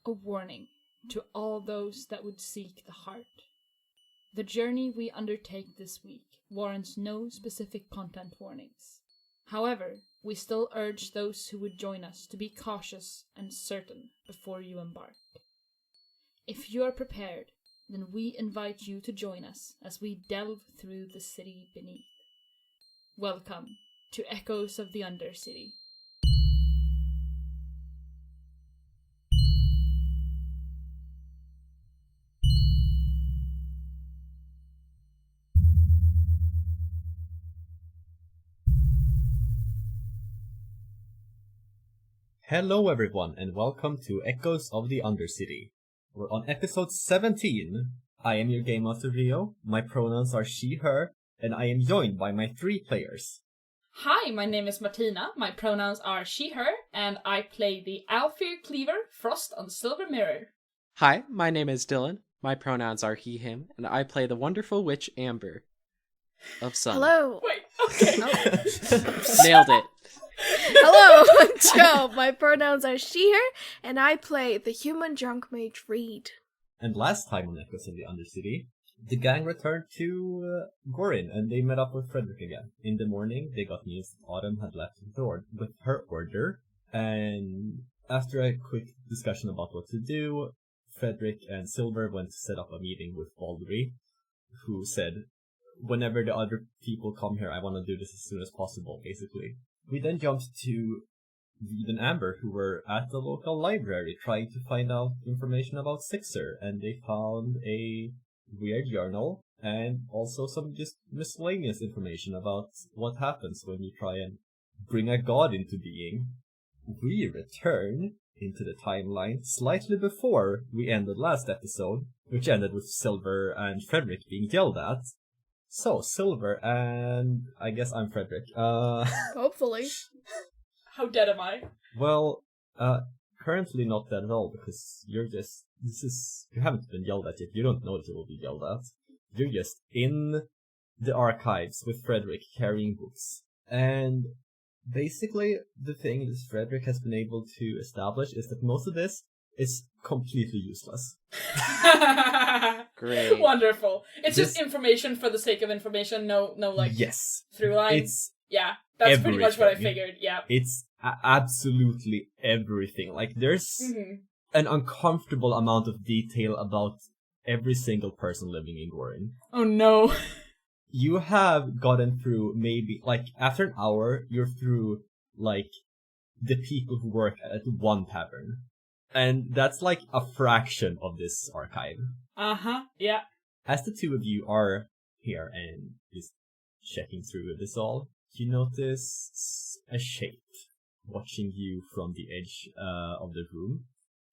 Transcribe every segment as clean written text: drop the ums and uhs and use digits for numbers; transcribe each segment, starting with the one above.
A warning to all those that would seek the heart. The journey we undertake this week warrants no specific content warnings. However, we still urge those who would join us to be cautious and certain before you embark. If you are prepared, then we invite you to join us as we delve through the city beneath. Welcome to Echoes of the Undercity. Hello everyone, and welcome to Echoes of the Undercity. We're on episode 17. I am your Game Master Rio, my pronouns are she, her, and I am joined by my 3 players. Hi, my name is Martina, my pronouns are she, her, and I play the Alfir Cleaver, Frost on Silver Mirror. Hi, my name is Dylan, my pronouns are he, him, and I play the wonderful witch Amber of Sun. Hello. Wait, okay. Nailed it. Hello, I'm Joe. My pronouns are she, her, and I play the human drunk mage Reed. And last time on Echoes of the Undercity, the gang returned to Gorin, and they met up with Frederick again. In the morning, they got news that Autumn had left with her order, and after a quick discussion about what to do, Frederick and Silver went to set up a meeting with Baldary, who said, whenever the other people come here, I want to do this as soon as possible, basically. We then jumped to Reed and Amber, who were at the local library trying to find out information about Sixer, and they found a weird journal and also some just miscellaneous information about what happens when you try and bring a god into being. We return into the timeline slightly before we ended last episode, which ended with Silver and Frederick being yelled at. So, Silver and I guess I'm Frederick. Hopefully. How dead am I? Well, currently not that at all, because you haven't been yelled at yet. You don't know that you will be yelled at. You're just in the archives with Frederick carrying books. And basically, the thing that Frederick has been able to establish is that most of this is completely useless. Great. Wonderful. It's just information for the sake of information, no yes. through line. It's that's pretty much what I everything. figured, yeah. It's absolutely everything. Like, there's an uncomfortable amount of detail about every single person living in Gorin. Oh no. You have gotten through maybe, like, after an hour, you're through, like, the people who work at one tavern. And that's like a fraction of this archive. Yeah. As the two of you are here and just checking through this all, you notice a shape watching you from the edge of the room,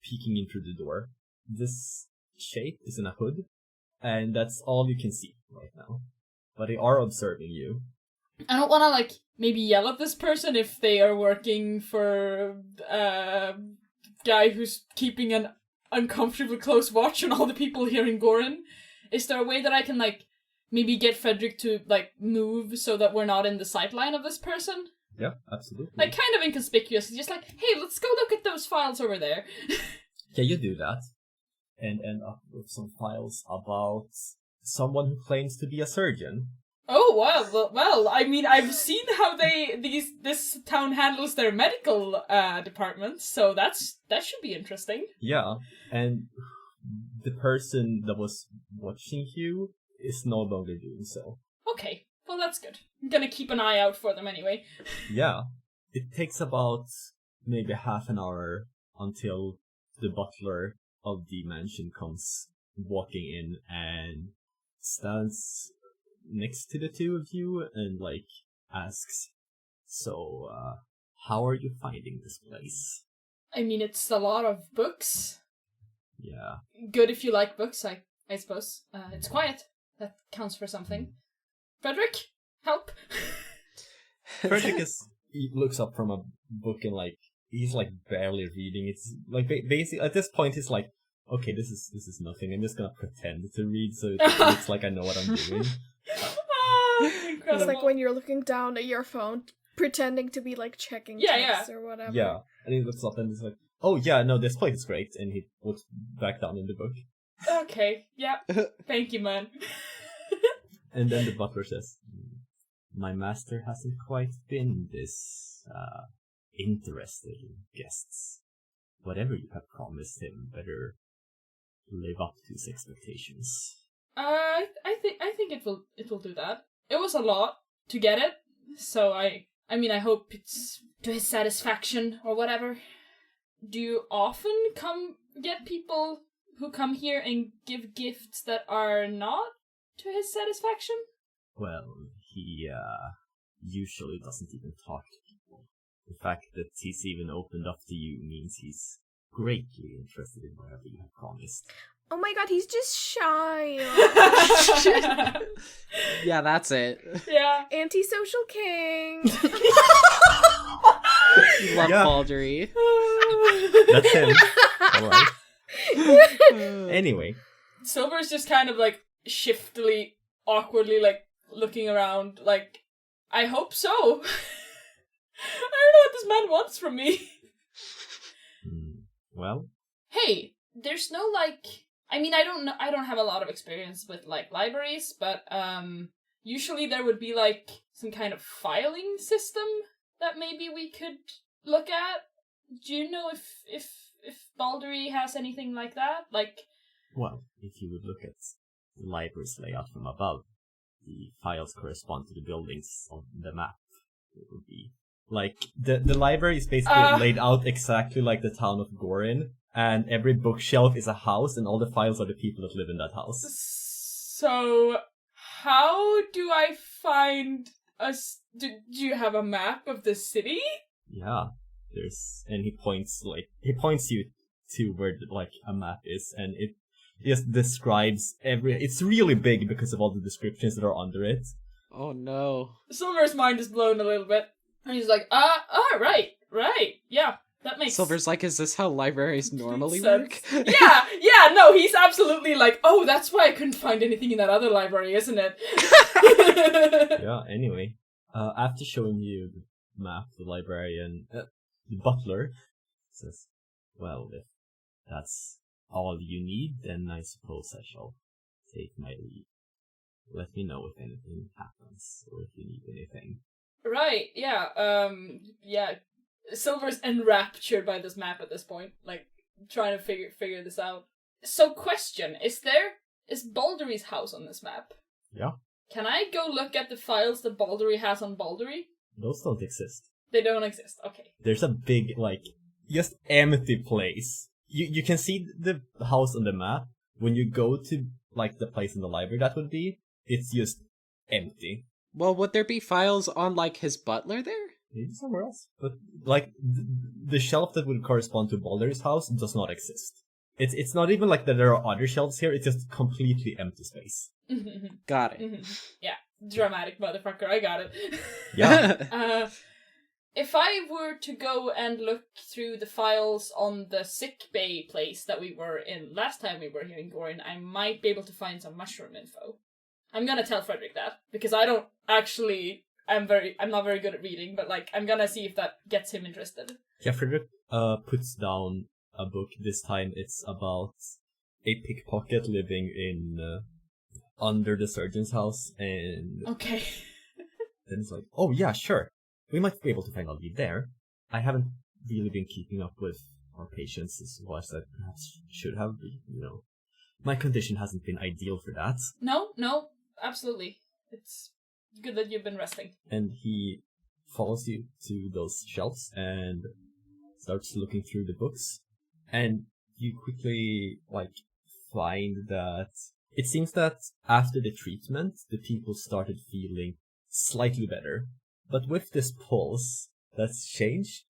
peeking in through the door. This shape is in a hood, and that's all you can see right now. But they are observing you. I don't want to, like, maybe yell at this person if they are working for guy who's keeping an uncomfortably close watch on all the people here in Gorin. Is there a way that I can, like, maybe get Frederick to, like, move so that we're not in the sightline of this person? Yeah, absolutely. Like, kind of inconspicuous. Just like, hey, let's go look at those files over there. Yeah, you do that. And end up with some files about someone who claims to be a surgeon. Oh, wow. Well, I mean, I've seen how this town handles their medical department, so that should be interesting. Yeah, and the person that was watching you is no longer doing so. Okay, well, that's good. I'm gonna keep an eye out for them anyway. Yeah, it takes about maybe half an hour until the butler of the mansion comes walking in and stands next to the two of you and, like, asks, so, how are you finding this place? I mean, it's a lot of books. Yeah. Good if you like books, I suppose. It's quiet. That counts for something. Frederick, help! Frederick he looks up from a book and, like, he's, like, barely reading. It's, like, basically, at this point, he's like, okay, this is nothing. I'm just gonna pretend to read so it looks like I know what I'm doing. It's like when you're looking down at your phone, pretending to be, like, checking texts or whatever. Yeah, and he looks up and he's like, oh yeah, no, this place is great. And he looks back down in the book. Okay, yeah. Thank you, man. And then the butler says, my master hasn't quite been this interested in guests. Whatever you have promised him, better live up to his expectations. I think it will do that. It was a lot to get it, so I hope it's to his satisfaction or whatever. Do you often get people who come here and give gifts that are not to his satisfaction? Well, he usually doesn't even talk to people. The fact that he's even opened up to you means he's greatly interested in whatever you have promised. Oh my god, he's just shy. Yeah, that's it. Yeah. Antisocial king. You love Yeah. Baldary. That's him. Alright. Anyway. Silver's just kind of like shiftily, awkwardly like looking around like, I hope so. I don't know what this man wants from me. Well? Hey, there's no like, I don't have a lot of experience with like libraries, but usually there would be like some kind of filing system that maybe we could look at. Do you know if Baldary has anything like that? Like, Well, if you would look at the library's layout from above, the files correspond to the buildings on the map. It would be like the library is basically laid out exactly like the town of Gorin, and every bookshelf is a house, and all the files are the people that live in that house. so how do I find us? Do you have a map of the city? Yeah, and he points you to where like a map is, and it just describes it's really big because of all the descriptions that are under it. Oh no. Silver's mind is blown a little bit. And he's like, right, yeah, that makes Silver's like, is this how libraries normally sense. work? yeah, no, he's absolutely like, oh, that's why I couldn't find anything in that other library, isn't it? Yeah, anyway, after showing you the map, the librarian, the butler says, well, if that's all you need, then I suppose I shall take my leave. Let me know if anything happens, or if you need anything. Right, yeah, yeah. Silver's enraptured by this map at this point, like, trying to figure this out. So, question, is Baldary's house on this map? Yeah. Can I go look at the files that Baldary has on Baldary? Those don't exist. They don't exist, okay. There's a big, like, just empty place. You can see the house on the map. When you go to, like, the place in the library that would be, it's just empty. Well, would there be files on, like, his butler there? Maybe somewhere else. But, like, the shelf that would correspond to Baldary's house does not exist. It's not even like that there are other shelves here, it's just completely empty space. Got it. Yeah, dramatic motherfucker, I got it. Yeah. If I were to go and look through the files on the sick bay place that we were in last time we were here in Gorin, I might be able to find some mushroom info. I'm gonna tell Frederick that, because I don't actually, I'm not very good at reading, but like, I'm gonna see if that gets him interested. Yeah, Frederick puts down a book. This time it's about a pickpocket living in under the surgeon's house, and Okay. then it's like, oh yeah, sure. We might be able to find a lead there. I haven't really been keeping up with our patients as well as I perhaps should have. My condition hasn't been ideal for that. No, absolutely. It's good that you've been resting. And he follows you to those shelves and starts looking through the books. And you quickly, find that it seems that after the treatment, the people started feeling slightly better. But with this pulse, that's changed.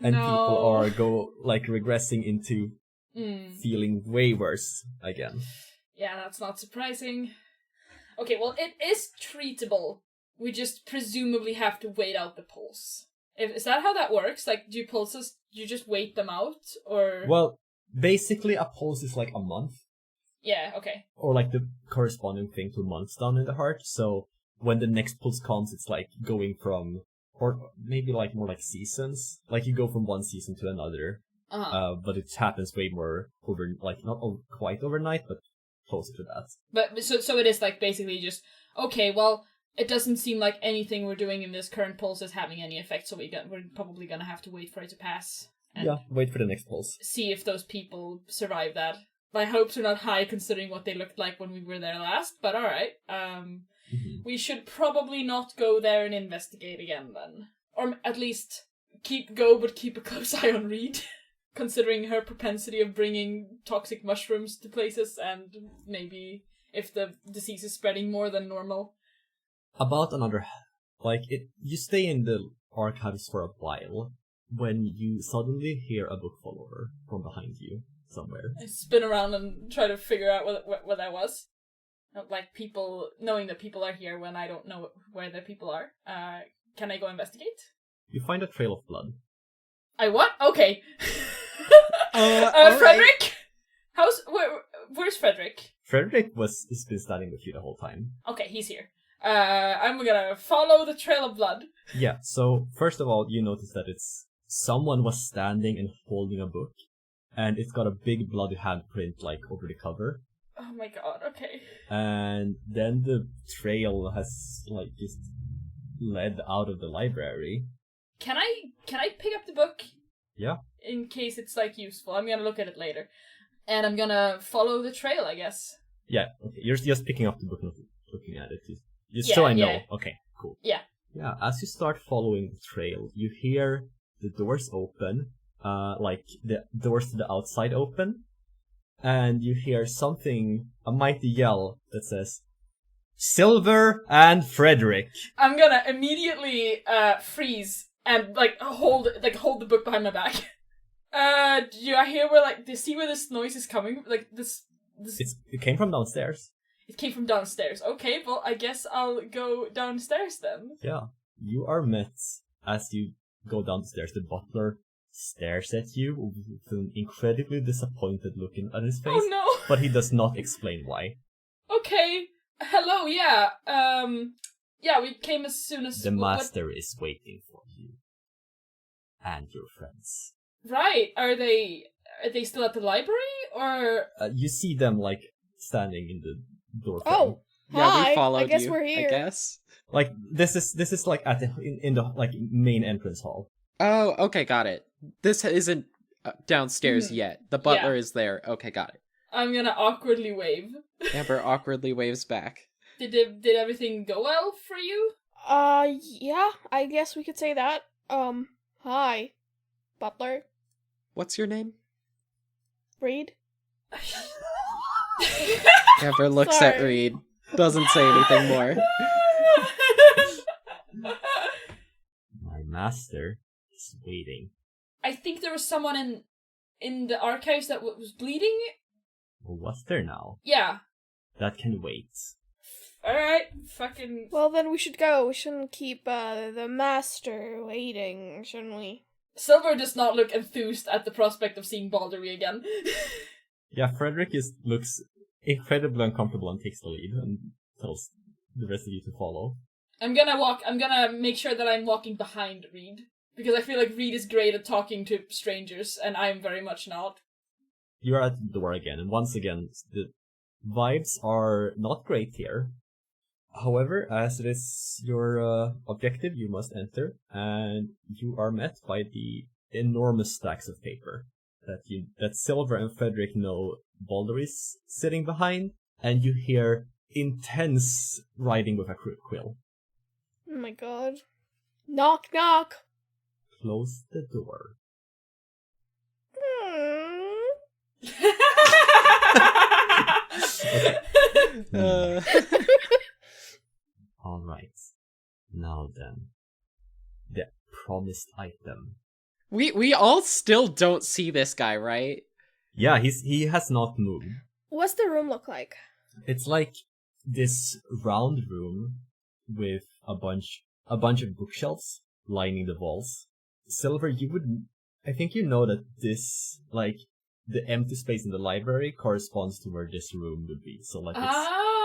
And people are regressing into feeling way worse again. Yeah, that's not surprising. Okay, well, it is treatable. We just presumably have to wait out the pulse. Is that how that works? Like, do pulses, you just wait them out, or...? Well, basically a pulse is like a month. Yeah, okay. Or like the corresponding thing to months down in the heart, so when the next pulse comes, it's like going from, or maybe like more like seasons. Like you go from one season to another. But it happens way more not quite overnight, but closer to that. But so it is like basically just, okay, well, it doesn't seem like anything we're doing in this current pulse is having any effect, so we're probably gonna have to wait for it to pass. And wait for the next pulse. see if those people survive that. My hopes are not high considering what they looked like when we were there last, but alright. We should probably not go there and investigate again then. Or at least keep a close eye on Reed, considering her propensity of bringing toxic mushrooms to places, and maybe if the disease is spreading more than normal. About another, you stay in the archives for a while when you suddenly hear a book fall over from behind you somewhere. I spin around and try to figure out what that was. Like people, knowing that people are here when I don't know where the people are. Can I go investigate? You find a trail of blood. I what? Okay. Alright. Frederick? Where's Frederick? Frederick has been standing with you the whole time. Okay, he's here. I'm gonna follow the trail of blood. Yeah, so first of all, you notice that someone was standing and holding a book, and it's got a big bloody handprint, over the cover. Oh my god, okay. And then the trail has, just led out of the library. Can I pick up the book? Yeah. In case it's, useful. I'm gonna look at it later. And I'm gonna follow the trail, I guess. Yeah, okay. You're just picking up the book, not looking at it. Yeah, so I know. yeah. Okay, cool. Yeah. Yeah, as you start following the trail, you hear the doors open, the doors to the outside open, and you hear a mighty yell that says, Silver and Frederick. I'm gonna immediately freeze and hold the book behind my back. Do I hear do you see where this noise is coming? It came from downstairs. It came from downstairs. Okay, well, I guess I'll go downstairs then. Yeah. You are met as you go downstairs. The butler stares at you with an incredibly disappointed look on his face. Oh no! But he does not explain why. Okay. Hello, yeah. Yeah, we came as soon as... The master is waiting for you. And your friends. Right. Are they still at the library, or...? You see them, standing in the door. Oh, Yeah, hi. we followed I guess you, we're here. I guess. This is at in the main entrance hall. Oh, okay, got it. This isn't downstairs yet. The butler is there. Okay, got it. I'm gonna awkwardly wave. Amber awkwardly waves back. Did everything go well for you? Yeah, I guess we could say that. Hi, butler. What's your name? Reed. Amber looks at Sorry. Reed. Doesn't say anything more. My master is waiting. I think there was someone in the archives that was bleeding. Well, what's there now? Yeah. That can wait. Alright, fucking... Well, then we should go. We shouldn't keep the master waiting, shouldn't we? Silver does not look enthused at the prospect of seeing Baldary again. Yeah, Frederick looks incredibly uncomfortable and takes the lead and tells the rest of you to follow. I'm gonna make sure that I'm walking behind Reed. Because I feel like Reed is great at talking to strangers, and I'm very much not. You're at the door again, and once again, the vibes are not great here. However, as it is your objective, you must enter, and you are met by the enormous stacks of paper that Silver and Frederick know Baldary's sitting behind, and you hear intense writing with a quill. Oh my god. Knock, knock. Close the door. Alright. Now then. The promised item. We all still don't see this guy, right? Yeah, he has not moved. What's the room look like? It's like this round room with a bunch of bookshelves lining the walls. Silver, I think you know that this, the empty space in the library corresponds to where this room would be. So, it's... Ah!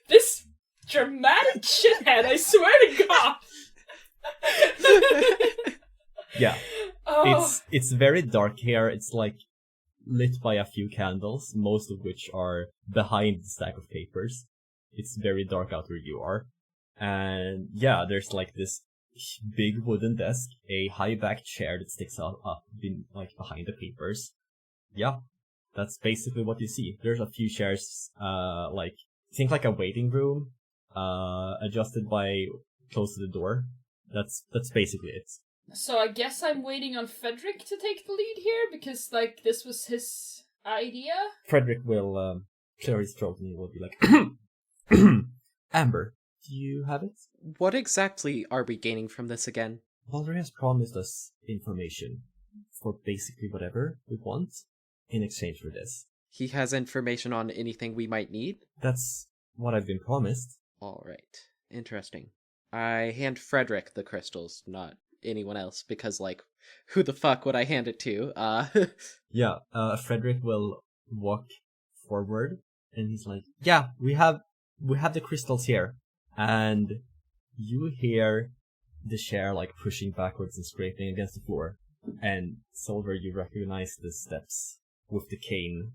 This dramatic shithead, I swear to God! Yeah. Oh. It's very dark here. It's like lit by a few candles, most of which are behind the stack of papers. It's very dark out where you are. And yeah, there's like this big wooden desk, a high-backed chair that sticks out up behind the papers. Yeah, that's basically what you see. There's a few chairs, think like a waiting room, adjusted by close to the door. That's basically it. So I guess I'm waiting on Frederick to take the lead here, because, like, this was his idea? Frederick will clear his throat and he will be like, Amber, do you have it? What exactly are we gaining from this again? Baldary has promised us information for basically whatever we want in exchange for this. He has information on anything we might need? That's what I've been promised. Alright. Interesting. I hand Frederick the crystals, not anyone else, because, like, who the fuck would I hand it to? Yeah, Frederick will walk forward, and he's like, yeah, we have the crystals here. And you hear the chair, like, pushing backwards and scraping against the floor. And Silver, you recognize the steps with the cane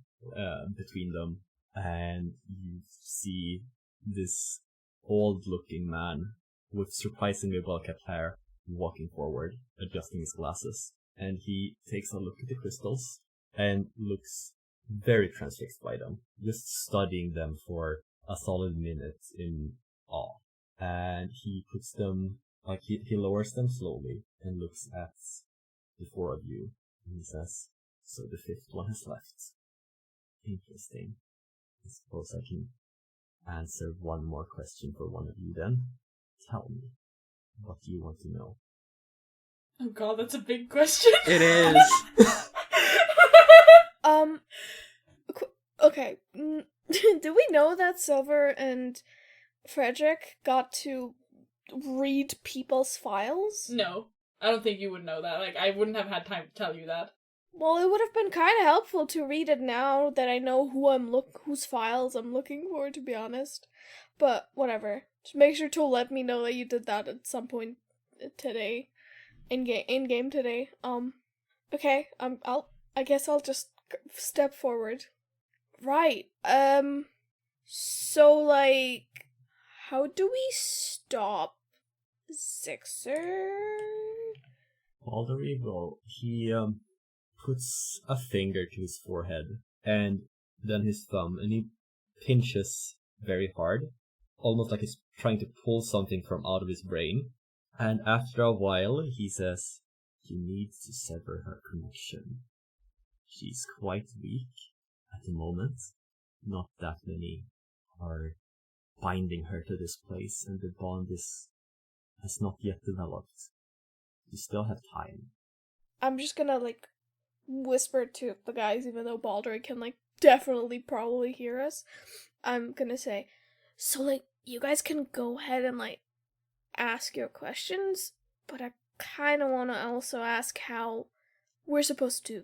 between them. And you see this old-looking man with surprisingly well-kept hair walking forward, adjusting his glasses. And he takes a look at the crystals and looks very transfixed by them, just studying them for a solid minute in awe. And he puts them, like, he lowers them slowly and looks at the four of you. And he says, so the fifth one has left. Interesting. I suppose I can answer one more question for one of you then. Tell me, what do you want to know? Oh god, that's a big question. It is. Okay. Do we know that Silver and Frederick got to read people's files? No, I don't think you would know that. Like, I wouldn't have had time to tell you that. Well, it would have been kind of helpful to read it now that I know whose files I'm looking for, to be honest. But whatever. Just make sure to let me know that you did that at some point today, in game today. Okay. I guess I'll just step forward. Right. So, like, how do we stop Sixer? Baldary will, he puts a finger to his forehead and then his thumb, and he pinches very hard, almost like he's trying to pull something from out of his brain. And after a while, he says, you need to sever her connection. She's quite weak at the moment. Not that many are binding her to this place, and the bond has not yet developed. You still have time. I'm just gonna, like, whisper to the guys, even though Baldry can, like, definitely probably hear us. I'm gonna say, so, like, you guys can go ahead and, like, ask your questions, but I kind of want to also ask how we're supposed to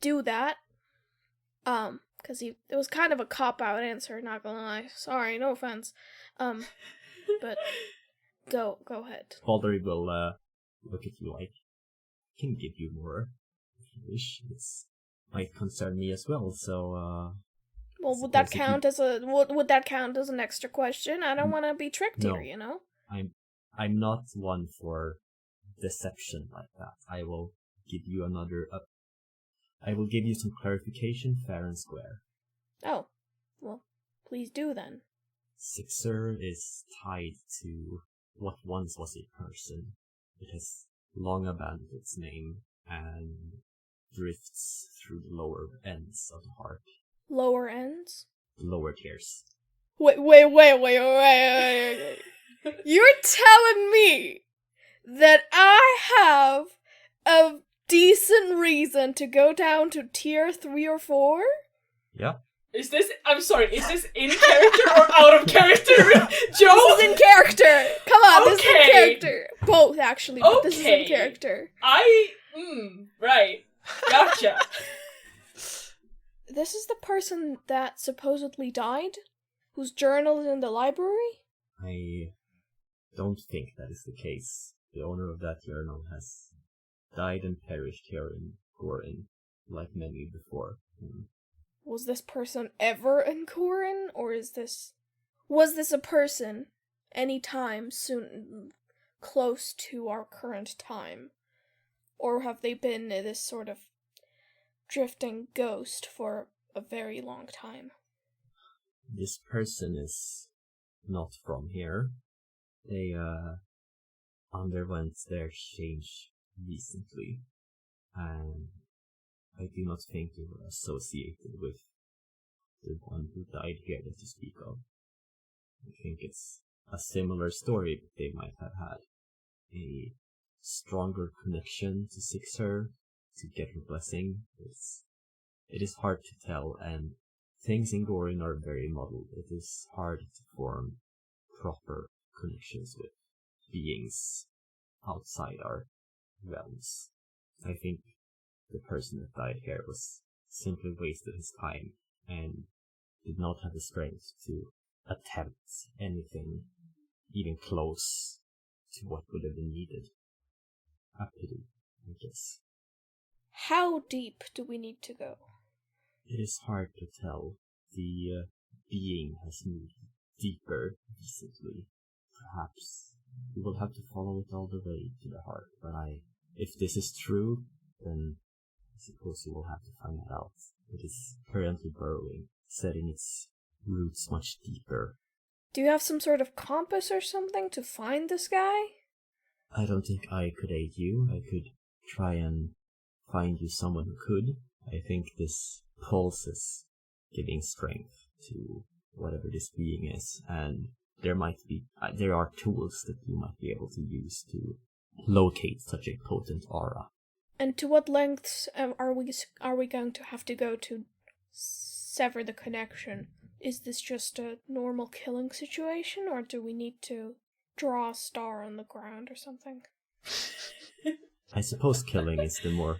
do that. Because it was kind of a cop-out answer, not gonna lie. Sorry, no offense. But go ahead. Baldry will look at you like, I can give you more if you wish. This might concern me as well, so well, would that count as an extra question? I don't want to be tricked here, you know? I'm not one for deception like that. I will give you I will give you some clarification fair and square. Oh, well, please do then. Sixer is tied to what once was a person. It has long abandoned its name and drifts through the lower ends of the heart. Lower ends? The lower tiers. Wait. You're telling me that I have a decent reason to go down to tier 3 or 4? Yeah. Is this in character or out of character, Joe? This is in character. Come on, Okay. This is in character. Both, actually, but this is in character. Right. Gotcha. This is the person that supposedly died? Whose journal is in the library? I don't think that is the case. The owner of that journal has died and perished here in Gorin, like many before. Was this person ever in Corin, or was this a person any time soon close to our current time? Or have they been this sort of drifting ghost for a very long time? This person is not from here. They underwent their change recently, and I do not think they were associated with the one who died here that you speak of. I think it's a similar story, but they might have had a stronger connection to Sixer to get her blessing. It is hard to tell, and things in Gorin are very muddled. It is hard to form proper connections with beings outside our realms. I think the person that died here was simply wasted his time and did not have the strength to attempt anything even close to what would have been needed. A pity, I guess. How deep do we need to go? It is hard to tell. The being has moved deeper recently. Perhaps we will have to follow it all the way to the heart, but if this is true, then I suppose we will have to find it out. It is currently burrowing, setting its roots much deeper. Do you have some sort of compass or something to find this guy? I don't think I could aid you. I could try and find you someone who could. I think this pulse is giving strength to whatever this being is, and there are tools that you might be able to use to locate such a potent aura. And to what lengths are we going to have to go to sever the connection? Is this just a normal killing situation, or do we need to draw a star on the ground or something? I suppose killing is the more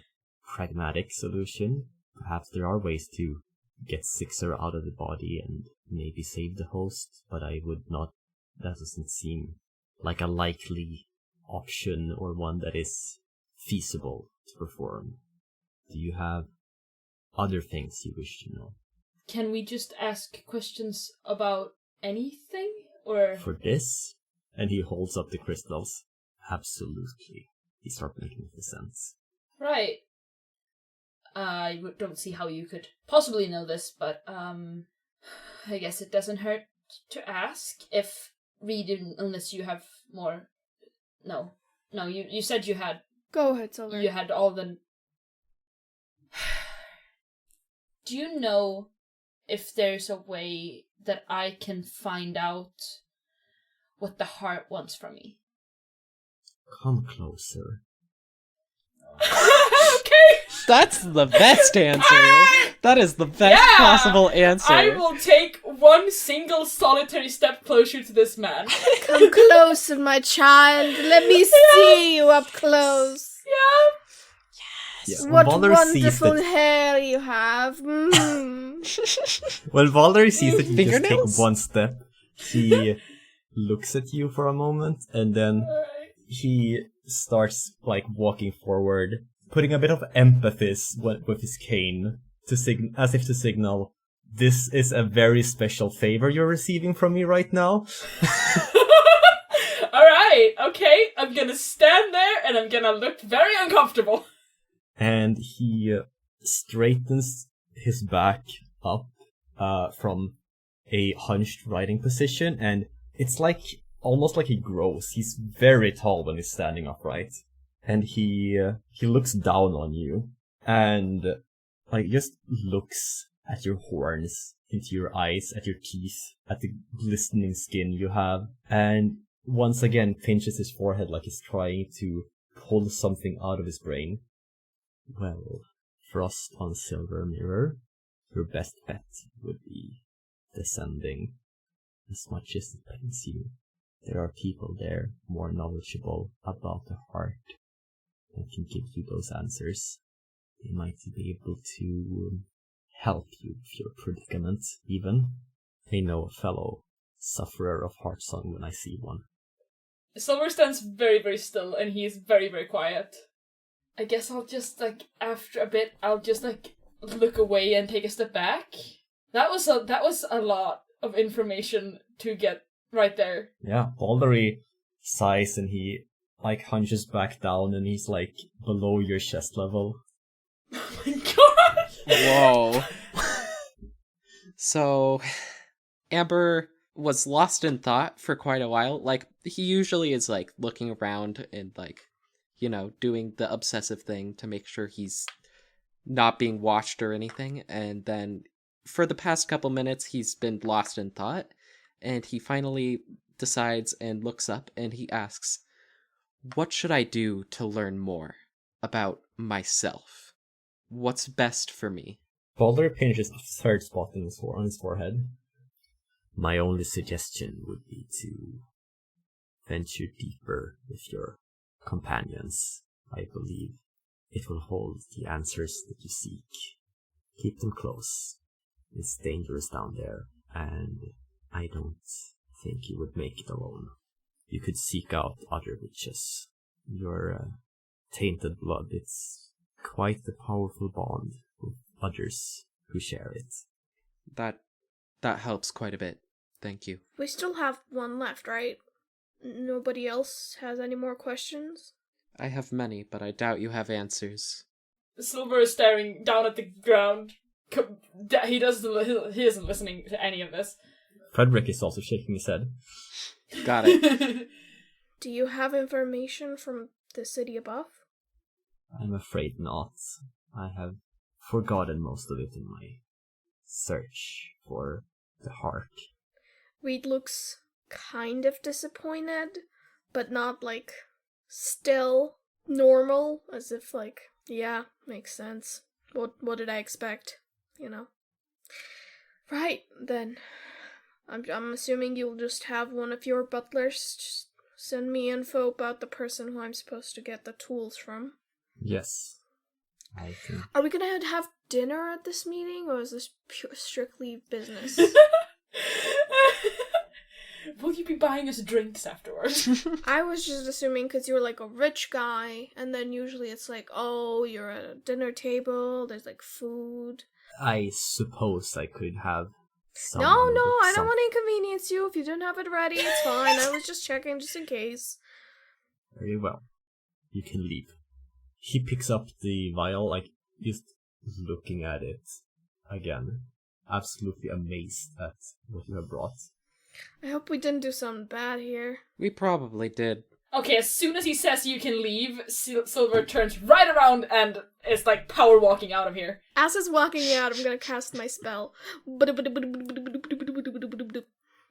pragmatic solution. Perhaps there are ways to get Sixer out of the body and maybe save the host, but that doesn't seem like a likely option or one that is feasible to perform. Do you have other things you wish to know? Can we just ask questions about anything, or...? For this? And he holds up the crystals. Absolutely. These are magnificent. Right. I don't see how you could possibly know this, but I guess it doesn't hurt to ask. If reading, unless you have more... No, you said you had... Go ahead, Silver. You had all the... Do you know if there's a way that I can find out what the heart wants from me? Come closer. Okay! That's the best answer. That is the best possible answer. I will take one single solitary step closer to this man. Come closer, my child. Let me see you up close. Yeah. Yeah. What Baldary wonderful hair you have. When Baldary sees that you just Fingernails? take one step, he looks at you for a moment, and then he starts walking forward, putting a bit of emphasis with his cane as if to signal, "This is a very special favor you're receiving from me right now." Alright, okay, I'm gonna stand there and I'm gonna look very uncomfortable. And he straightens his back up from a hunched riding position, and it's almost like he grows. He's very tall when he's standing upright, and he looks down on you and just looks at your horns, into your eyes, at your teeth, at the glistening skin you have, and once again pinches his forehead like he's trying to pull something out of his brain. Well, Frost on Silver Mirror, your best bet would be descending. As much as it pains you, there are people there more knowledgeable about the heart that can give you those answers. They might be able to help you with your predicament, even. I know a fellow sufferer of heartsong when I see one. Silver stands very, very still, and he is very, very quiet. I guess I'll just, like, after a bit, I'll just, like, look away and take a step back. That was a lot of information to get right there. Yeah, Baldary sighs and he, like, hunches back down and he's, like, below your chest level. Oh my god! Whoa. So, Amber was lost in thought for quite a while. Like, he usually is, like, looking around and, like, you know, doing the obsessive thing to make sure he's not being watched or anything. And then for the past couple minutes, he's been lost in thought. And he finally decides and looks up and he asks, what should I do to learn more about myself? What's best for me? Baldary pinches a third spot on his forehead. My only suggestion would be to venture deeper with your companions. I believe it will hold the answers that you seek. Keep them close. It's dangerous down there, and I don't think you would make it alone. You could seek out other witches. Your tainted blood, it's quite a powerful bond with others who share it. That helps quite a bit. Thank you. We still have one left, right? Nobody else has any more questions? I have many, but I doubt you have answers. Silver is staring down at the ground. He isn't listening to any of this. Frederick is also shaking his head. Got it. Do you have information from the city above? I'm afraid not. I have forgotten most of it in my search for the heart. Reed looks kind of disappointed, but not, like, still normal, as if, like, yeah, makes sense. What did I expect? You know? Right, then. I'm assuming you'll just have one of your butlers just send me info about the person who I'm supposed to get the tools from. Yes. I think. Are we gonna have dinner at this meeting, or is this strictly business? Will you be buying us drinks afterwards? I was just assuming because you're like a rich guy, and then usually it's like, oh, you're at a dinner table, there's like food. I suppose I could have some. No, I don't want to inconvenience you. If you didn't have it ready, it's fine. I was just checking just in case. Very well. You can leave. He picks up the vial, like, just looking at it again. Absolutely amazed at what you have brought. I hope we didn't do something bad here. We probably did. Okay, as soon as he says you can leave, Silver turns right around and is like power walking out of here. As he's walking out, I'm gonna cast my spell.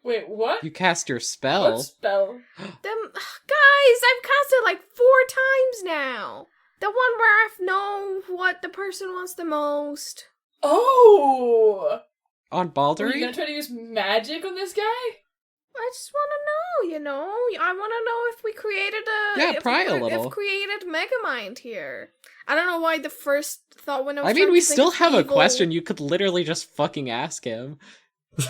Wait, what? You cast your spell? What spell? Them guys, I've cast it like 4 times now. The one where I know what the person wants the most. Oh! On Are Baldary? you gonna try to use magic on this guy? I just want to know, you know. I want to know if we created a little. If created Megamind here. I don't know why the first thought when I was. I mean, trying we to think still of have a evil- question. You could literally just fucking ask him. That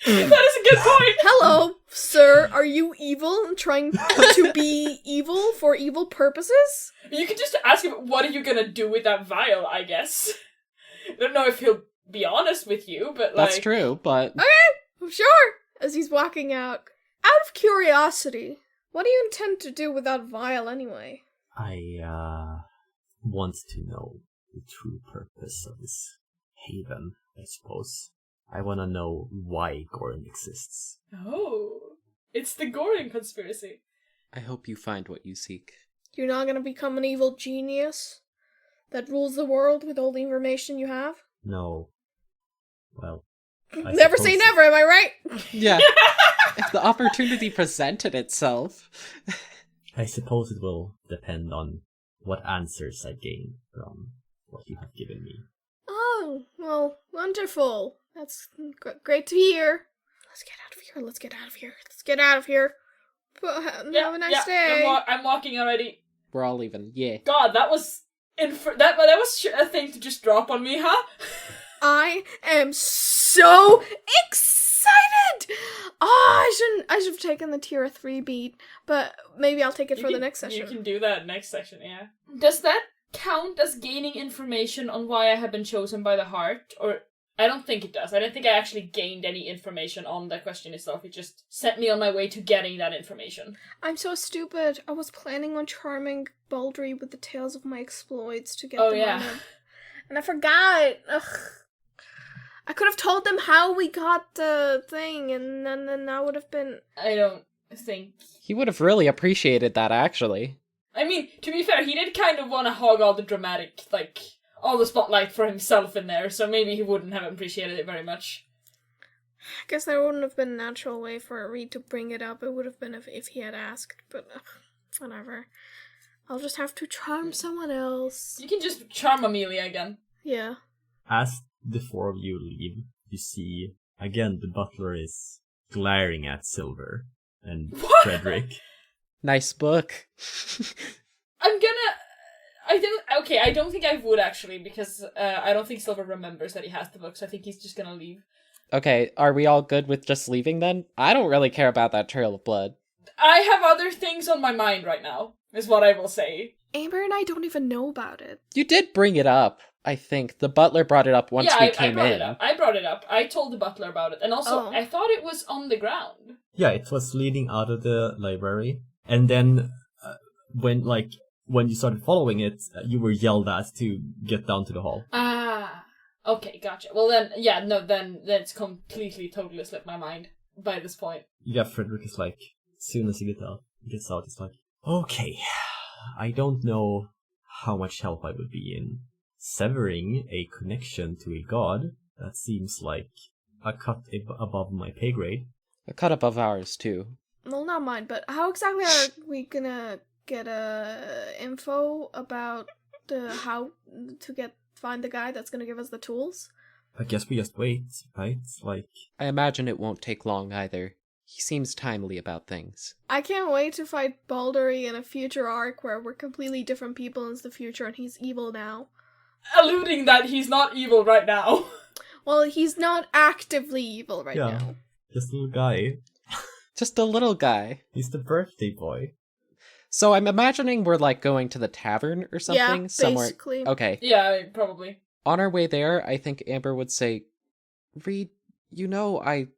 is a good point. Hello, sir. Are you evil and trying to be evil for evil purposes? You could just ask him, what are you gonna do with that vial, I guess. I don't know if he'll be honest with you, but like... That's true, but... Okay, sure. As he's walking out. Out of curiosity, what do you intend to do with that vial anyway? I, want to know the true purpose of this haven, I suppose. I want to know why Gorin exists. Oh, it's the Gorin conspiracy. I hope you find what you seek. You're not gonna become an evil genius that rules the world with all the information you have? No. Well, I Never say suppose- never, am I right? Yeah. If the opportunity presented itself. I suppose it will depend on what answers I gain from what you have given me. Oh, well, wonderful. That's great to hear. Let's get out of here. Have a nice day. I'm walking already. We're all even. Yeah. God, that was... that was a thing to just drop on me, huh? I am so excited! excited! Oh, I should have taken the tier 3 beat, but maybe I'll take it for the next session. You can do that next session, yeah. Does that count as gaining information on why I have been chosen by the heart? Or I don't think it does. I don't think I actually gained any information on the question itself. It just sent me on my way to getting that information. I'm so stupid. I was planning on charming Baldry with the tales of my exploits to get Oh, them yeah. on him. And I forgot. Ugh. I could have told them how we got the thing, and then that would have been... I don't think... He would have really appreciated that, actually. I mean, to be fair, he did kind of want to hog all the dramatic, like, all the spotlight for himself in there, so maybe he wouldn't have appreciated it very much. I guess there wouldn't have been a natural way for Reed to bring it up. It would have been if he had asked, but whatever. I'll just have to charm someone else. You can just charm Amelia again. Yeah. As the four of you leave, you see, again, the butler is glaring at Silver and What? Frederick. Nice book. I don't think I would actually, because I don't think Silver remembers that he has the book, so I think he's just gonna leave. Okay, are we all good with just leaving then? I don't really care about that trail of blood. I have other things on my mind right now, is what I will say. Amber and I don't even know about it. You did bring it up, I think. The butler brought it up once we came in. I brought it up. I told the butler about it, and also, I thought it was on the ground. Yeah, it was leading out of the library, and then when you started following it, you were yelled at to get down to the hall. Ah, okay, gotcha. Well then, yeah, no, then it's completely, totally slipped my mind by this point. Yeah, Frederick is like, as soon as he gets out, it's like, okay, I don't know how much help I would be in severing a connection to a god. That seems like a cut above my pay grade. A cut above ours, too. Well, not mine, but how exactly are we gonna get info about how to find the guy that's gonna give us the tools? I guess we just wait, right? Like, I imagine it won't take long either. He seems timely about things. I can't wait to fight Baldary in a future arc where we're completely different people in the future and he's evil now. Alluding that he's not evil right now. Well, he's not actively evil right yeah, now. just a little guy. Just a little guy. He's the birthday boy. So I'm imagining we're like going to the tavern or something? Yeah, somewhere. basically. Okay. Yeah, probably. On our way there, I think Amber would say, Reed, you know I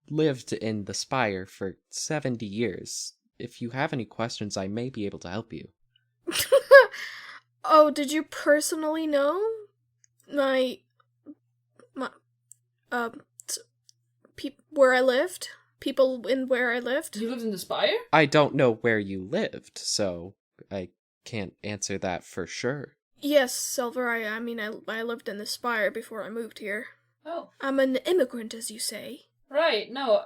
lived in the Spire for 70 years. If you have any questions, I may be able to help you. Oh, did you personally know where I lived? People in where I lived? You lived in the Spire? I don't know where you lived, so I can't answer that for sure. Yes, Silver, I mean, I lived in the Spire before I moved here. Oh. I'm an immigrant, as you say. Right, no,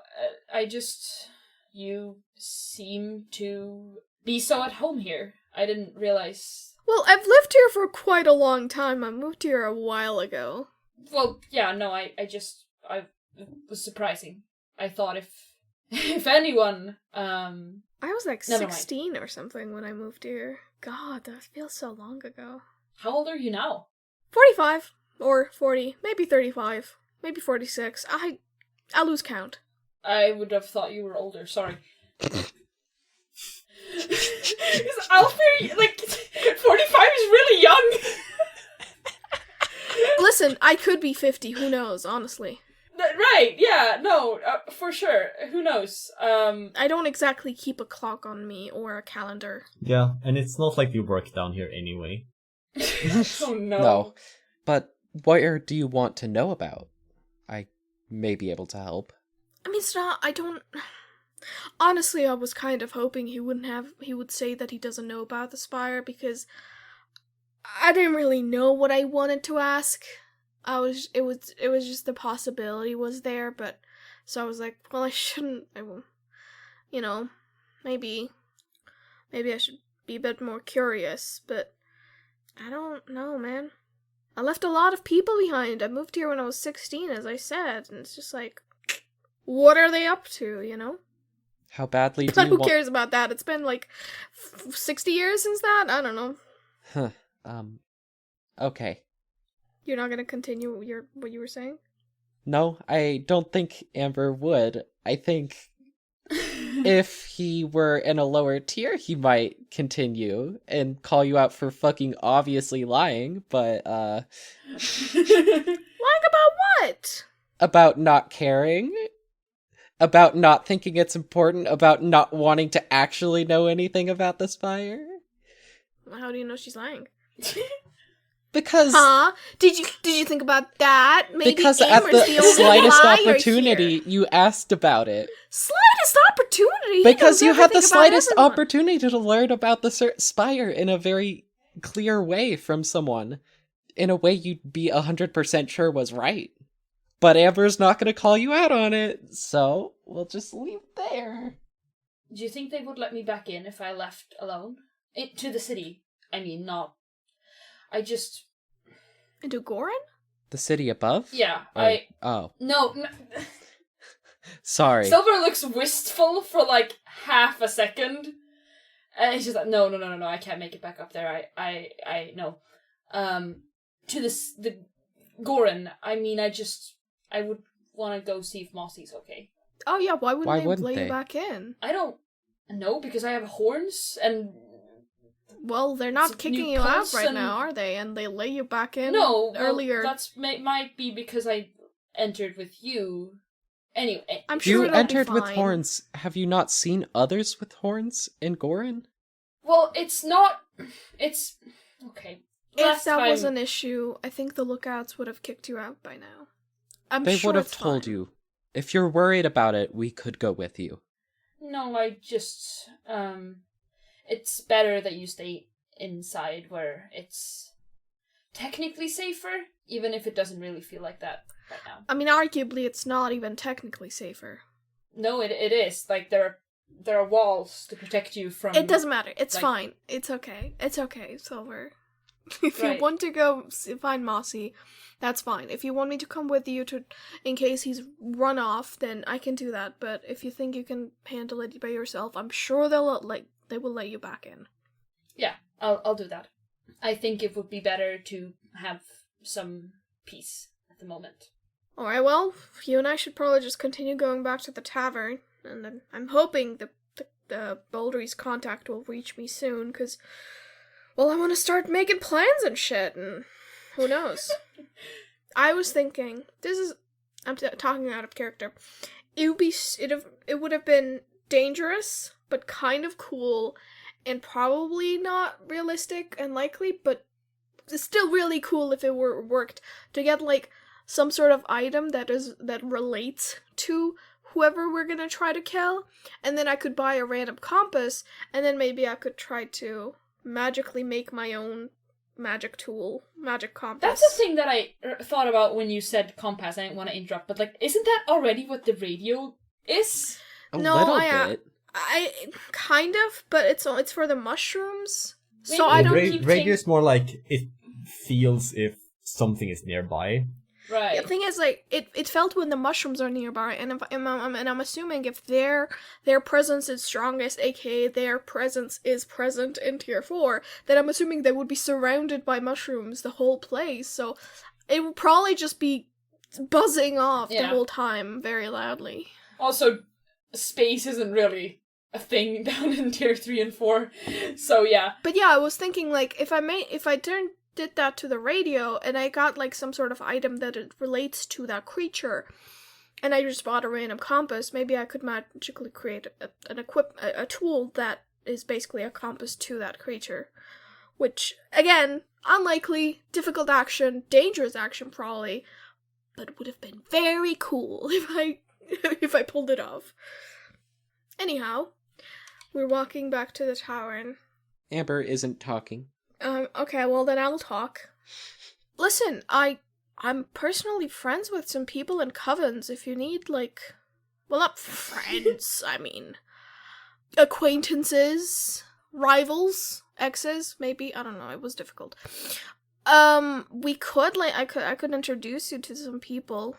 you seem to be so at home here. I didn't realize... Well, I've lived here for quite a long time. I moved here a while ago. Well, yeah, no, it was surprising. I thought if anyone, I was like Never mind. 16 or something when I moved here. God, that feels so long ago. How old are you now? 45 or 40, maybe 35, maybe 46. I lose count. I would have thought you were older, sorry. Because Alfie, like, 45 is really young! Listen, I could be 50, who knows, honestly. Right, yeah, no, for sure. Who knows? I don't exactly keep a clock on me or a calendar. Yeah, and it's not like you work down here anyway. Oh no. No. But where do you want to know about? I may be able to help. I mean, it's not, I don't... Honestly, I was kind of hoping he would say that he doesn't know about the Spire, because I didn't really know what I wanted to ask. It was just the possibility was there, but, so I was like, well, I shouldn't, maybe I should be a bit more curious, but I don't know, man. I left a lot of people behind. I moved here when I was 16, as I said, and it's just like, what are they up to, you know? How badly do But you who want... cares about that? It's been like 60 years since that? I don't know. Huh. Okay. You're not gonna continue what you were saying? No, I don't think Amber would. I think if he were in a lower tier, he might continue and call you out for fucking obviously lying, but, Lying about what? about not caring, about not thinking it's important, about not wanting to actually know anything about the Spire. How do you know she's lying? Because Did you think about that? Maybe because at Amber's the only slightest liar opportunity, here. you asked about it. Slightest opportunity? He Because knows you had the everything about slightest everyone. opportunity to learn about the Spire in a very clear way from someone. In a way you'd be 100% sure was right. But Amber's not going to call you out on it, so we'll just leave it there. Do you think they would let me back in if I left alone? To the city. I mean, not... I just... Into Gorin? The city above? Yeah, Oh. No. Sorry. Silver looks wistful for like half a second. And he's just like, no, I can't make it back up there. No. To the Gorin, I mean, I would want to go see if Mossy's okay. Oh yeah, why wouldn't they let they? you back in? I don't know, because I have horns, and... Well, they're not It's a kicking new you out pulse right and- now, are they? And they lay you back in No, earlier. that's might be because I entered with you. Anyway, I'm sure You it'll be entered with fine. horns. Have you not seen others with horns in Gorin? well, it's not... It's... Okay. If Last that was time- an issue, I think the lookouts would have kicked you out by now. I'm They sure would have it's told fine. you. If you're worried about it, we could go with you. No, I just... It's better that you stay inside where it's technically safer, even if it doesn't really feel like that right now. I mean, arguably, it's not even technically safer. No, it is. Like, there are walls to protect you from... It doesn't matter. It's like- fine. It's okay. It's okay, Silver. If you Right. want to go find Mossy, that's fine. If you want me to come with you in case he's run off, then I can do that. But if you think you can handle it by yourself, I'm sure they will let you back in. Yeah, I'll do that. I think it would be better to have some peace at the moment. Alright, well, you and I should probably just continue going back to the tavern, and then I'm hoping the Baldary's contact will reach me soon, because, well, I want to start making plans and shit, and who knows. I was thinking, I'm talking out of character, it would have been dangerous, but kind of cool, and probably not realistic and likely, but it's still really cool if it worked to get, like, some sort of item that relates to whoever we're gonna try to kill, and then I could buy a random compass, and then maybe I could try to magically make my own magic compass. That's the thing that I thought about when you said compass. I didn't want to interrupt, but, like, isn't that already what the radio is? A No, little I bit. I kind of, but it's for the mushrooms, Maybe so I don't. keep Radio saying- is more like it feels if something is nearby. Right. The thing is, like, it felt when the mushrooms are nearby, and I'm assuming if their presence is strongest, aka their presence is present in tier 4, then I'm assuming they would be surrounded by mushrooms the whole place. So it would probably just be buzzing off the Yeah. whole time very loudly. Also, space isn't really a thing down in tier 3 and 4. So yeah. But yeah, I was thinking, like, if I did that to the radio and I got, like, some sort of item that it relates to that creature, and I just bought a random compass, maybe I could magically create a tool that is basically a compass to that creature. Which, again, unlikely, difficult action, dangerous action probably, but it would have been very cool if I pulled it off. Anyhow, we're walking back to the tavern. Amber isn't talking. Okay, well then I'll talk. Listen, I'm personally friends with some people in Covens if you need, like, well, not friends, I mean, acquaintances, rivals, exes, maybe, I don't know, it was difficult. We could, like, I could introduce you to some people.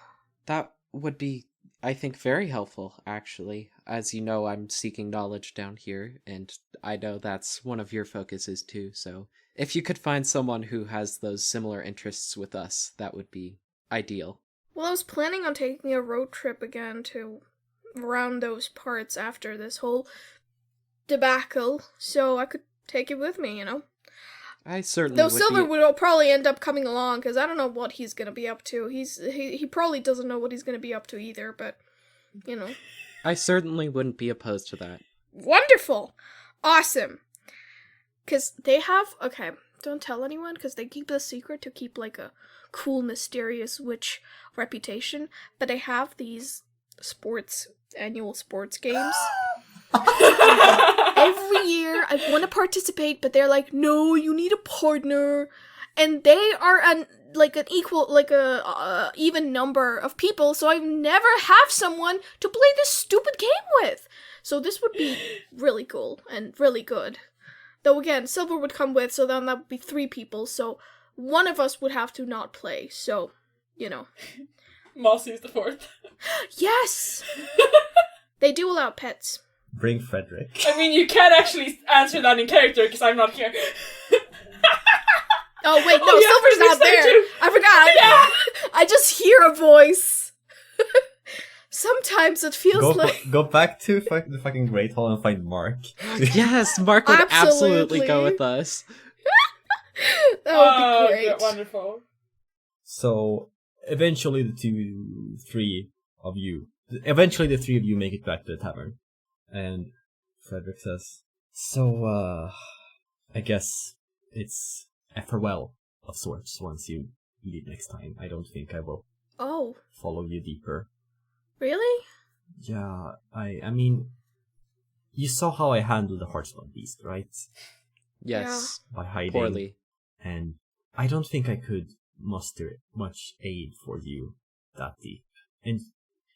That would be, I think, very helpful, actually. As you know, I'm seeking knowledge down here, and I know that's one of your focuses too, so if you could find someone who has those similar interests with us, that would be ideal. Well, I was planning on taking a road trip again to around those parts after this whole debacle, so I could take it with me, you know? I certainly Though would Silver be. would probably end up coming along, because I don't know what he's gonna be up to. He probably doesn't know what he's gonna be up to either, but, you know. I certainly wouldn't be opposed to that. Wonderful! Awesome! Because they have, okay, don't tell anyone, because they keep a secret to keep, like, a cool, mysterious witch reputation, but they have these annual sports games. Every year I want to participate, but they're like, no, you need a partner, and they are an equal, even number of people, so I never have someone to play this stupid game with. So this would be really cool and really good. Though again, Silver would come with, so then that would be 3 people, so one of us would have to not play, so, you know. Mossy's the 4th. Yes! They do allow pets. Bring Frederick. I mean, you can't actually answer that in character because I'm not here. Oh wait, no, Oh, yeah, Silver's not Frederick's there there. too. I forgot. Yeah. I just hear a voice. Sometimes it feels like Go back to the fucking Great Hall and find Mark. Yes, Mark would absolutely go Absolutely. with us. that would be great. Wonderful. So eventually the 3 of you make it back to the tavern. And Frederick says, so, I guess it's a farewell of sorts once you leave next time. I don't think I will Oh, follow you deeper. really? Yeah, I mean, you saw how I handled the Heartsblood Beast, right? Yes, By hiding. poorly. And I don't think I could muster much aid for you that deep. And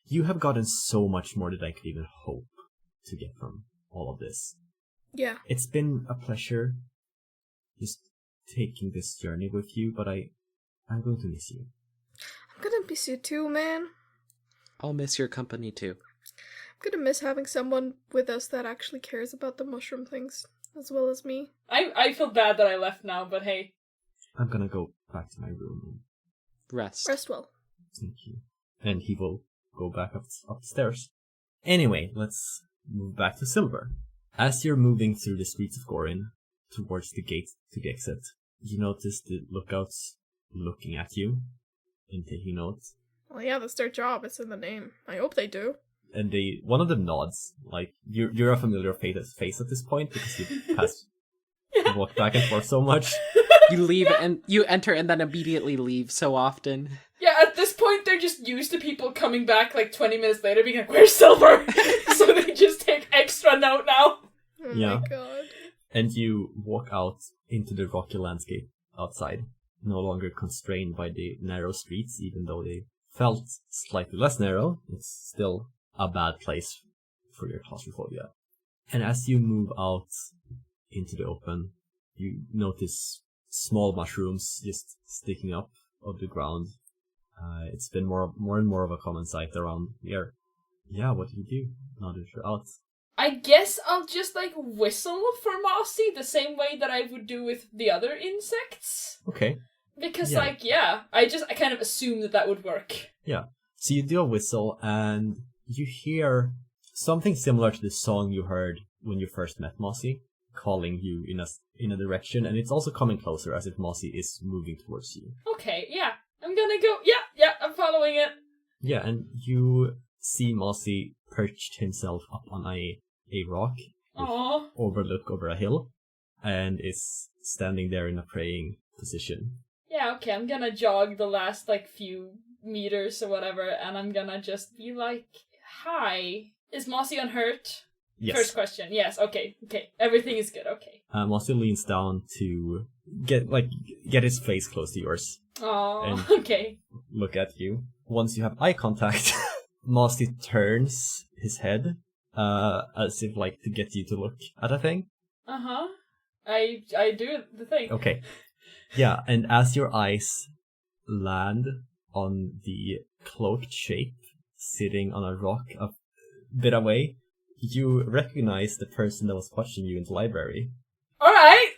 you have gotten so much more than I could even hope to get from all of this. Yeah. It's been a pleasure just taking this journey with you, but I'm going to miss you. I'm gonna miss you too, man. I'll miss your company too. I'm gonna miss having someone with us that actually cares about the mushroom things, as well as me. I feel bad that I left now, but hey. I'm gonna go back to my room and Rest. Rest well. thank you. And he will go back upstairs. Anyway, let's move back to Silver. As you're moving through the streets of Gorin towards the gate to the exit, you notice the lookouts looking at you and taking notes. Well, yeah, that's their job. It's in the name. I hope they do. And one of them nods, like you're a familiar face at this point because you walked back and forth so much. You leave and you enter and then immediately leave so often. Yeah, at this point, they're just used to people coming back like 20 minutes later being like, where's Silver? So they just take extra note now. Oh Yeah. my god. And you walk out into the rocky landscape outside, no longer constrained by the narrow streets, even though they felt slightly less narrow. It's still a bad place for your claustrophobia. And as you move out into the open, you notice small mushrooms just sticking up of the ground. It's been more and more of a common sight around here. Yeah, what do you do now that you're out? I guess I'll just like whistle for Mossy the same way that I would do with the other insects. Okay. Because Yeah. I kind of assumed that would work. Yeah. So you do a whistle and you hear something similar to the song you heard when you first met Mossy, calling you in a direction, and it's also coming closer as if Mossy is moving towards you. Okay, yeah. I'm gonna go. Yeah, I'm following it. Yeah, and you see Mossy perched himself up on a rock with Aww. overlook over a hill, and is standing there in a praying position. Yeah, okay, I'm gonna jog the last like few meters or whatever, and I'm gonna just be like, hi. Is Mossy unhurt? Yes. First question. Yes, okay. Everything is good, okay. Mossy leans down to get his face close to yours. Oh, okay. Look at you. Once you have eye contact, Mossy turns his head, as if like to get you to look at a thing. Uh-huh. I do the thing. Okay. Yeah, and as your eyes land on the cloaked shape sitting on a rock a bit away, you recognize the person that was watching you in the library. Alright.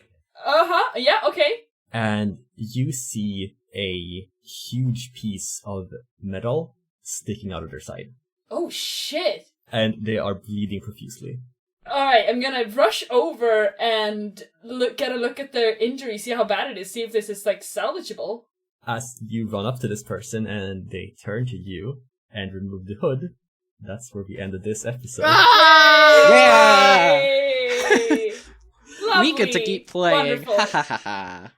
Uh-huh. Yeah, okay. And you see a huge piece of metal sticking out of their side. Oh shit! And they are bleeding profusely. Alright, I'm gonna rush over and get a look at their injury, see how bad it is, see if this is, like, salvageable. As you run up to this person and they turn to you and remove the hood, that's where we ended this episode. Yeah! Yay! We get to keep playing. Wonderful. Ha ha ha ha.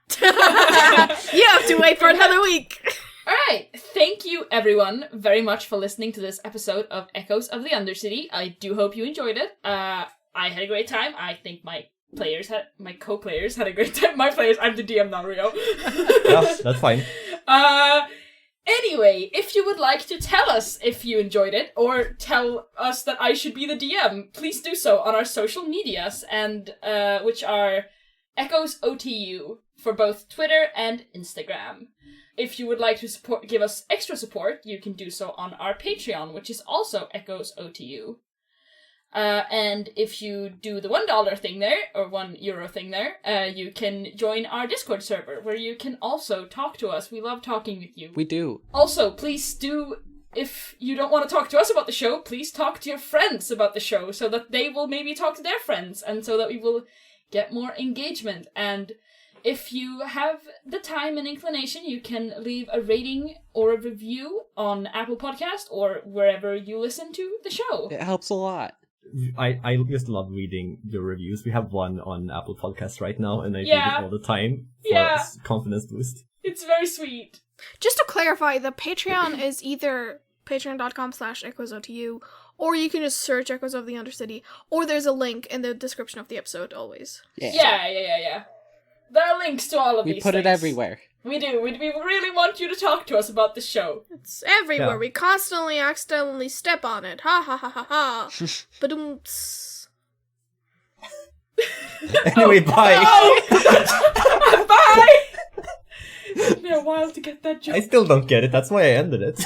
You have to wait for another week. Alright, thank you everyone very much for listening to this episode of Echoes of the Undercity. I do hope you enjoyed it. I had a great time. I think my co-players had a great time. My players, I'm the DM now, Rio. Yeah, that's fine. Anyway, if you would like to tell us if you enjoyed it, or tell us that I should be the DM, please do so on our social medias, and which are Echoes OTU for both Twitter and Instagram. If you would like to give us extra support, you can do so on our Patreon, which is also Echoes OTU. And if you do the $1 thing there, or €1 thing there, you can join our Discord server, where you can also talk to us. We love talking with you. We do. Also, please do, if you don't want to talk to us about the show, please talk to your friends about the show, so that they will maybe talk to their friends, and so that we will get more engagement. And if you have the time and inclination, you can leave a rating or a review on Apple Podcast or wherever you listen to the show. It helps a lot. I just love reading your reviews. We have one on Apple Podcasts right now, and I read Yeah. it all the time for Yeah. confidence boost. It's very sweet. Just to clarify, the Patreon is either patreon.com/echoesotu, or you can just search Echoes of the Undercity, or there's a link in the description of the episode always. Yeah. There are links to all of We these put it things. everywhere. We do. We really want you to talk to us about the show. It's everywhere. Yeah. We constantly accidentally step on it. Ha ha ha ha ha. Ba-doom-ts. Anyway, bye! Bye! It took me a while to get that joke. I still don't get it, that's why I ended it.